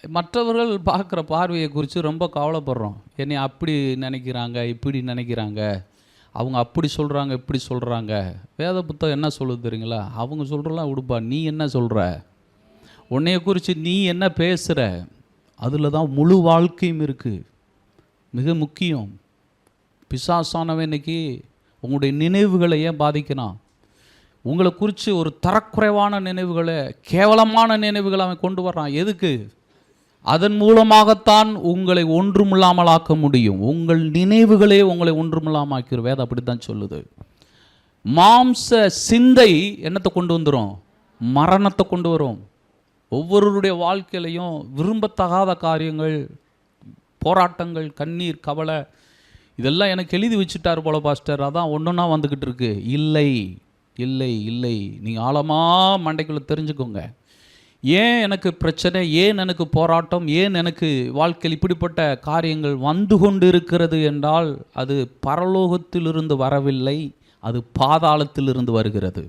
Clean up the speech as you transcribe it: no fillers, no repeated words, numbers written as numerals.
மற்றவர்கள் பார்க்குற பார்வையை குறித்து ரொம்ப கவலைப்படுறோம். என்னை அப்படி நினைக்கிறாங்க, இப்படி நினைக்கிறாங்க, அவங்க அப்படி சொல்கிறாங்க, இப்படி சொல்கிறாங்க. வேத புத்தகம் என்ன சொல்லுது தெரியுங்களா? அவங்க சொல்கிறலாம் விடுப்பா, நீ என்ன சொல்கிற, உன்னைய குறித்து நீ என்ன பேசுகிற, அதில் தான் முழு வாழ்க்கையும் இருக்குது. மிக முக்கியம். பிசாசானவன் இன்னைக்கு உங்களுடைய நினைவுகளை ஏன் பாதிக்கிறான்? உங்களை குறித்து ஒரு தரக்குறைவான நினைவுகளை, கேவலமான நினைவுகளை அவன் கொண்டு வர்றான். எதுக்கு? அதன் மூலமாகத்தான் உங்களை ஒன்றுமில்லாமலாக்க முடியும். உங்கள் நினைவுகளே உங்களை ஒன்றுமில்லாமக்கிற வேதம் அப்படித்தான் சொல்லுது. மாம்ச சிந்தை என்னத்தை கொண்டு வந்துடும்? மரணத்தை கொண்டு வரும். ஒவ்வொருவருடைய வாழ்க்கையிலையும் விரும்பத்தகாத காரியங்கள், போராட்டங்கள், கண்ணீர், கவலை, இதெல்லாம் எனக்கு எழுதி வச்சுட்டார் போல பாஸ்டர், அதான் ஒன்றுன்னா வந்துக்கிட்டு இருக்கு. இல்லை இல்லை இல்லை, நீங்கள் ஆழமாக மண்டைக்குள்ளே தெரிஞ்சுக்கோங்க. ஏன் எனக்கு பிரச்சனை, ஏன் எனக்கு போராட்டம், ஏன் எனக்கு வாழ்க்கையில் இப்படிப்பட்ட காரியங்கள் வந்து கொண்டு இருக்கிறது என்றால் அது பரலோகத்திலிருந்து வரவில்லை, அது பாதாளத்திலிருந்து வருகிறது.